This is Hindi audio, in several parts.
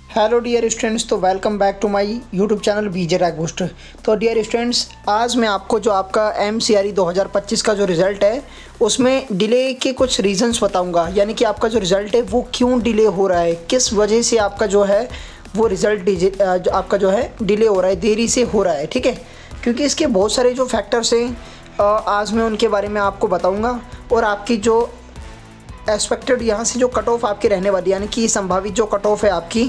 हेलो डियर स्टूडेंट्स, तो welcome back to my YouTube channel BJ rank boost. तो डियर स्टूडेंट्स, आज मैं आपको जो आपका MCRE 2025 का जो रिज़ल्ट है उसमें डिले के कुछ रीजंस बताऊंगा। यानी कि आपका जो रिज़ल्ट है वो क्यों डिले हो रहा है, किस वजह से आपका जो है वो रिज़ल्ट आपका जो है डिले हो रहा है, देरी से हो रहा है। ठीक है, क्योंकि इसके बहुत सारे जो फैक्टर्स हैं आज मैं उनके बारे में आपको बताऊँगा। और आपकी जो एक्सपेक्टेड यहाँ से जो कट ऑफ आपकी रहने वाली, यानी कि संभावित जो कट ऑफ है आपकी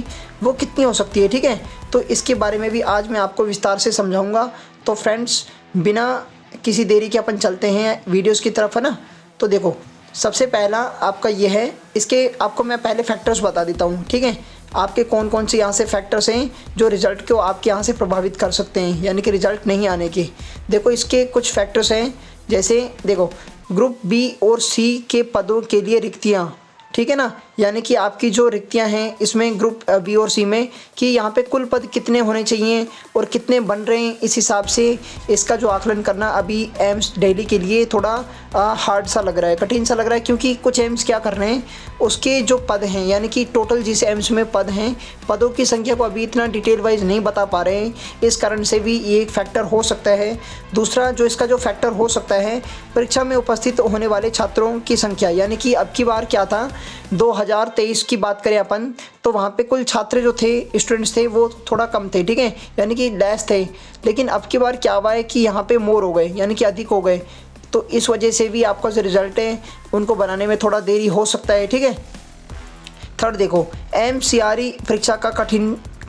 वो कितनी हो सकती है। ठीक है, तो इसके बारे में भी आज मैं आपको विस्तार से समझाऊंगा। तो फ्रेंड्स, बिना किसी देरी के अपन चलते हैं वीडियोस की तरफ, है ना। तो देखो, सबसे पहला आपका ये है, इसके आपको मैं पहले फैक्टर्स बता देता हूँ। ठीक है, आपके कौन कौन से यहाँ से फैक्टर्स हैं जो रिज़ल्ट को आपके यहाँ से प्रभावित कर सकते हैं, यानी कि रिज़ल्ट नहीं आने के। देखो, इसके कुछ फैक्टर्स हैं, जैसे देखो ग्रुप बी और सी के पदों के लिए रिक्तियाँ। ठीक है ना, यानी कि आपकी जो रिक्तियाँ हैं इसमें ग्रुप बी और सी में कि यहाँ पे कुल पद कितने होने चाहिए और कितने बन रहे हैं, इस हिसाब से इसका जो आकलन करना अभी एम्स दिल्ली के लिए थोड़ा हार्ड सा लग रहा है, कठिन सा लग रहा है। क्योंकि कुछ एम्स क्या कर रहे हैं, उसके जो पद हैं, यानी कि टोटल जिस एम्स में पद हैं, पदों की संख्या को अभी इतना डिटेल वाइज नहीं बता पा रहे हैं। इस कारण से भी ये एक फैक्टर हो सकता है। दूसरा जो इसका जो फैक्टर हो सकता है, परीक्षा में उपस्थित होने वाले छात्रों की संख्या। यानी कि अब की बार क्या था, 2023 की बात करें अपन, तो वहाँ पे कुल छात्र जो थे, स्टूडेंट्स थे, वो थोड़ा कम थे। ठीक है, यानी कि लेस थे। लेकिन अब की बार क्या हुआ है कि यहाँ पे मोर हो गए, यानी कि अधिक हो गए। तो इस वजह से भी आपका जो रिज़ल्ट है उनको बनाने में थोड़ा देरी हो सकता है। ठीक है। थर्ड देखो, MCRE परीक्षा का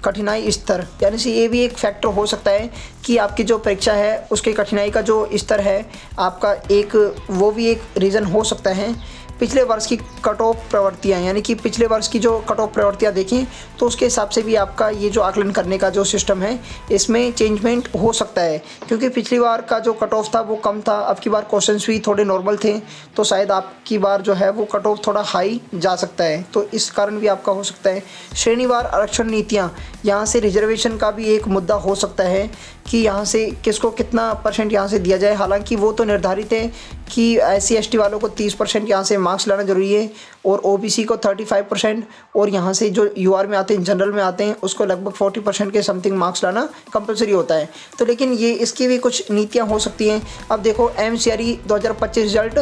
कठिनाई स्तर, यानी से ये भी एक फैक्टर हो सकता है कि आपकी जो परीक्षा है उसके कठिनाई का जो स्तर है आपका, एक वो भी एक रीज़न हो सकता है। पिछले वर्ष की कट ऑफ प्रवृत्तियाँ, यानी कि पिछले वर्ष की जो कट ऑफ प्रवृत्तियाँ देखें तो उसके हिसाब से भी आपका ये जो आकलन करने का जो सिस्टम है इसमें चेंजमेंट हो सकता है। क्योंकि पिछली बार का जो कट ऑफ था वो कम था, अब की बार क्वेश्चंस भी थोड़े नॉर्मल थे, तो शायद आपकी बार जो है वो कट ऑफ थोड़ा हाई जा सकता है। तो इस कारण भी आपका हो सकता है। श्रेणीवार आरक्षण नीतियाँ, यहाँ से रिजर्वेशन का भी एक मुद्दा हो सकता है कि यहाँ से किसको कितना परसेंट यहाँ से दिया जाए। हालांकि वो तो निर्धारित है कि SC ST वालों को 30% यहाँ से मार्क्स लाना जरूरी है, और OBC को 35%, और यहाँ से जो UR में आते हैं, जनरल में आते हैं, उसको लगभग 40% के समथिंग मार्क्स लाना कंपलसरी होता है। तो लेकिन ये इसकी भी कुछ नीतियाँ हो सकती हैं। अब देखो, MCRE 2025 रिजल्ट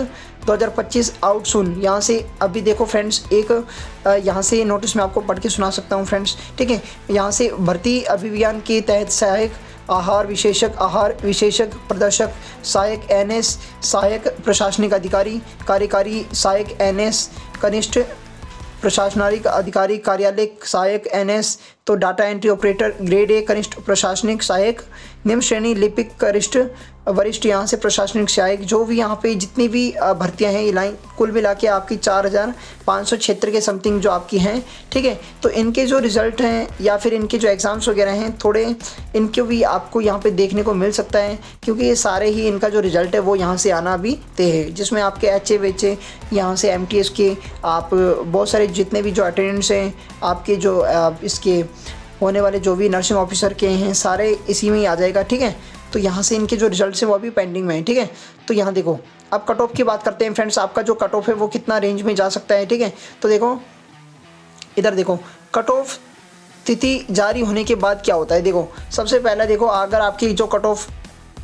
2025 आउट सुन, यहाँ से अभी देखो फ्रेंड्स, एक यहाँ से नोटिस मैं आपको पढ़ के सुना सकता हूँ फ्रेंड्स। ठीक है, यहाँ से भर्ती अभियान के तहत सहायक आहार विशेषज्ञ प्रदर्शक, सहायक NS, सहायक प्रशासनिक अधिकारी, कार्यकारी सहायक NS, कनिष्ठ प्रशासनिक अधिकारी कार्यालय सहायक NS, तो data entry operator grade A कनिष्ठ प्रशासनिक सहायक, निम्न श्रेणी लिपिक कनिष्ठ वरिष्ठ, यहाँ से प्रशासनिक सहायक। जो भी यहाँ पे जितनी भी भर्तियाँ हैं, ये लाइन कुल मिला के आपकी 4500 क्षेत्र के समथिंग जो आपकी हैं। ठीक है, तो इनके जो रिज़ल्ट हैं या फिर इनके जो एग्ज़ाम्स वगैरह हैं, थोड़े इनके भी आपको यहाँ पे देखने को मिल सकता है। क्योंकि ये सारे ही इनका जो रिज़ल्ट है वो यहाँ से आना भी तय है, जिसमें आपके HA WHA, यहाँ से MTS के आप बहुत सारे जितने भी जो अटेंडेंट्स हैं, आपके जो इसके होने वाले जो भी नर्सिंग ऑफिसर के हैं, सारे इसी में ही आ जाएगा। ठीक है, तो यहाँ से इनके जो रिजल्ट्स हैं वो अभी पेंडिंग में है। ठीक है, तो यहाँ देखो, अब कट ऑफ की बात करते हैं फ्रेंड्स। आपका जो कट ऑफ है वो कितना रेंज में जा सकता है। ठीक है, तो देखो इधर देखो, कट ऑफ तिथि जारी होने के बाद क्या होता है। देखो, सबसे पहला देखो, अगर आपकी जो कट ऑफ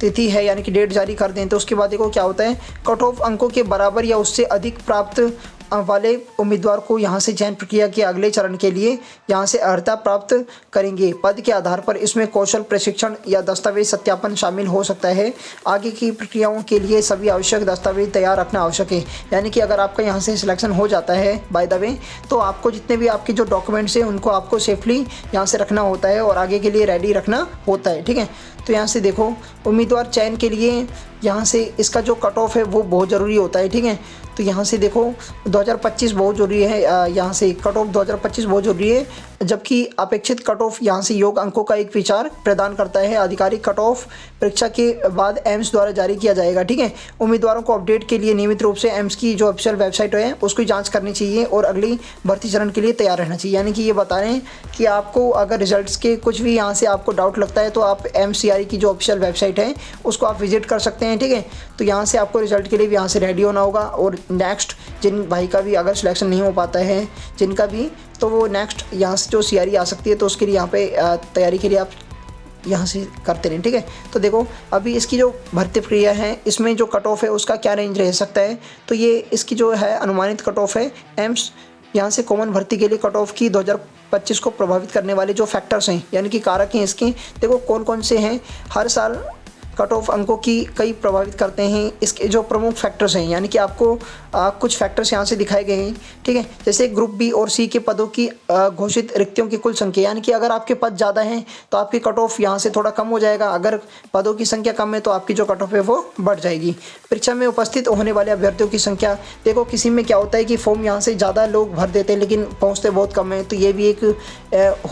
तिथि है यानी कि डेट जारी कर दें, तो उसके बाद देखो क्या होता है, कट ऑफ अंकों के बराबर या उससे अधिक प्राप्त वाले उम्मीदवार को यहाँ से चयन प्रक्रिया के अगले चरण के लिए यहाँ से अर्हता प्राप्त करेंगे। पद के आधार पर इसमें कौशल प्रशिक्षण या दस्तावेज सत्यापन शामिल हो सकता है। आगे की प्रक्रियाओं के लिए सभी आवश्यक दस्तावेज तैयार रखना आवश्यक है। यानी कि अगर आपका यहाँ से सिलेक्शन हो जाता है बाय द वे, तो आपको जितने भी आपके जो डॉक्यूमेंट्स हैं उनको आपको सेफली यहाँ से रखना होता है और आगे के लिए रेडी रखना होता है। ठीक है, तो यहाँ से देखो, उम्मीदवार चयन के लिए यहाँ से इसका जो कट ऑफ है वो बहुत ज़रूरी होता है। ठीक है, तो यहाँ से देखो 2025 बहुत ज़रूरी है, यहाँ से कट ऑफ 2025 बहुत ज़रूरी है, जबकि अपेक्षित कट ऑफ यहाँ से योग अंकों का एक विचार प्रदान करता है। आधिकारिक कट ऑफ परीक्षा के बाद एम्स द्वारा जारी किया जाएगा। ठीक है, उम्मीदवारों को अपडेट के लिए नियमित रूप से एम्स की जो ऑफिशियल वेबसाइट है उसकी जाँच करनी चाहिए और अगली भर्ती चरण के लिए तैयार रहना चाहिए। यानी कि ये बता रहे हैं कि आपको अगर रिजल्ट्स के कुछ भी यहाँ से आपको डाउट लगता है तो आप MCRE की जो ऑफिशियल वेबसाइट है उसको आप विजिट कर सकते हैं। ठीक है, तो यहाँ से आपको रिजल्ट के लिए भी यहाँ से रेडी होना होगा। और नेक्स्ट जिन भाई का भी अगर सिलेक्शन नहीं हो पाता है, जिनका भी तो वो नेक्स्ट यहाँ से जो CRE आ सकती है, तो उसके लिए यहाँ पे तैयारी के लिए आप यहाँ से करते रहें, ठीक है। तो देखो अभी इसकी जो भर्ती प्रक्रिया है, इसमें जो कट ऑफ है उसका क्या रेंज रह सकता है, तो ये इसकी जो है अनुमानित कट ऑफ है एम्स यहाँ से कॉमन भर्ती के लिए कट ऑफ की 2025 को प्रभावित करने वाले जो फैक्टर्स हैं, यानी कि कारक हैं इसके, देखो कौन कौन से हैं। हर साल कट ऑफ अंकों की कई प्रभावित करते हैं इसके जो प्रमुख फैक्टर्स हैं, यानी कि आपको कुछ फैक्टर्स यहाँ से दिखाए गए हैं, ठीक है। जैसे ग्रुप बी और सी के पदों की घोषित रिक्तियों की कुल संख्या, यानी कि अगर आपके पद ज़्यादा हैं तो आपकी कट ऑफ यहाँ से थोड़ा कम हो जाएगा, अगर पदों की संख्या कम है तो आपकी जो कट ऑफ है वो बढ़ जाएगी। परीक्षा में उपस्थित होने वाले अभ्यर्थियों की संख्या, देखो किसी में क्या होता है कि फॉर्म यहाँ से ज़्यादा लोग भर देते हैं लेकिन पहुँचते बहुत कम है, तो ये भी एक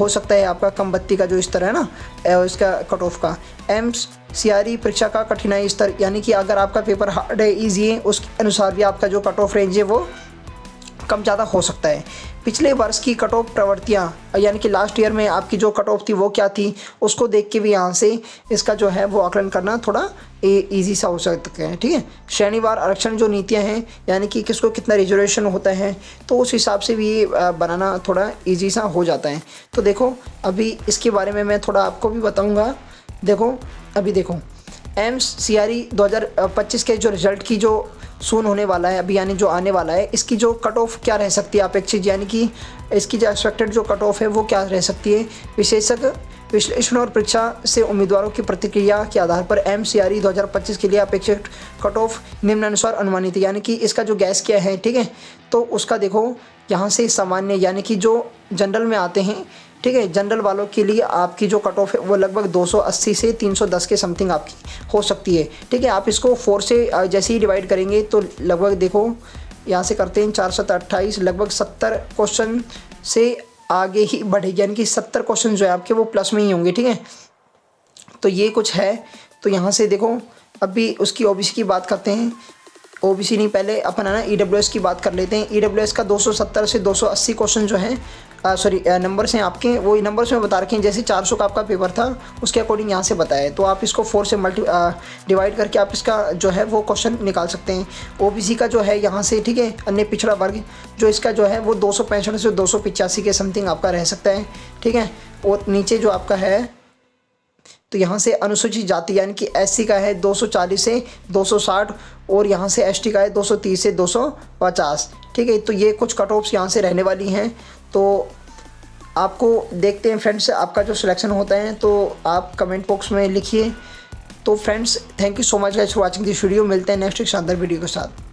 हो सकता है आपका कम बत्ती का जो स्तर है ना इसका कट ऑफ का। एम्स CRE परीक्षा का कठिनाई स्तर, यानी कि अगर आपका पेपर हार्ड है ईजी है उसके अनुसार भी आपका जो कट ऑफ रेंज है वो कम ज़्यादा हो सकता है। पिछले वर्ष की कट ऑफ प्रवृत्तियाँ, यानी कि लास्ट ईयर में आपकी जो कट ऑफ थी वो क्या थी, उसको देख के भी यहाँ से इसका जो है वो आकलन करना थोड़ा ईजी सा हो सकता है, ठीक है। श्रेणीवार आरक्षण जो नीतियाँ हैं, यानी कि किसको कितना रिजर्वेशन होता है, तो उस हिसाब से भी बनाना थोड़ा ईजी सा हो जाता है। तो देखो अभी इसके बारे में मैं थोड़ा आपको भी बताऊँगा। देखो अभी देखो एम्स CRE 2025 के जो रिज़ल्ट की जो सून होने वाला है अभी, यानी जो आने वाला है, इसकी जो कट ऑफ क्या रह सकती है अपेक्षित, यानी कि इसकी जो एक्सपेक्टेड जो कट ऑफ है वो क्या रह सकती है। विशेषज्ञ विश्लेषण और परीक्षा से उम्मीदवारों की प्रतिक्रिया के आधार पर एम्स CRE 2025 के लिए अपेक्षित कट ऑफ निम्नानुसार अनुमानित है, यानी कि इसका जो गैस क्या है, ठीक है। तो उसका देखो यहाँ से सामान्य, यानी कि जो जनरल में आते हैं, ठीक है, जनरल वालों के लिए आपकी जो कट ऑफ है वो लगभग 280 से 310 के समथिंग आपकी हो सकती है, ठीक है। आप इसको 4 से जैसे ही डिवाइड करेंगे तो लगभग देखो यहाँ से करते हैं 4 7 28, लगभग 70 क्वेश्चन से आगे ही बढ़ेगी, यानी कि 70 क्वेश्चन जो है आपके वो प्लस में ही होंगे, ठीक है। तो ये कुछ है। तो यहाँ से देखो अभी उसकी OBC की बात करते हैं। OBC नहीं, पहले अपन है ना EWS की बात कर लेते हैं। EWS का 270 से 280 क्वेश्चन जो है नंबर्स हैं आपके, वो नंबर्स में बता रखे हैं। जैसे 400 का आपका पेपर था उसके अकॉर्डिंग यहाँ से बताया, तो आप इसको 4 से डिवाइड करके आप इसका जो है वो क्वेश्चन निकाल सकते हैं। OBC का जो है यहाँ से, ठीक है, अन्य पिछड़ा वर्ग जो इसका जो है वो 265 से 285 के समथिंग आपका रह सकता है, ठीक है। और नीचे जो आपका है तो यहाँ से अनुसूचित जाति, यानी कि SC का है 240 से 260 और यहाँ से ST का है 230 से 250, ठीक है। तो ये कुछ कट ऑफ्स यहाँ से रहने वाली हैं। तो आपको देखते हैं फ्रेंड्स आपका जो सिलेक्शन होता है, तो आप कमेंट बॉक्स में लिखिए। तो friends thank you so much guys for watching this video. मिलते हैं नेक्स्ट एक शानदार वीडियो के साथ।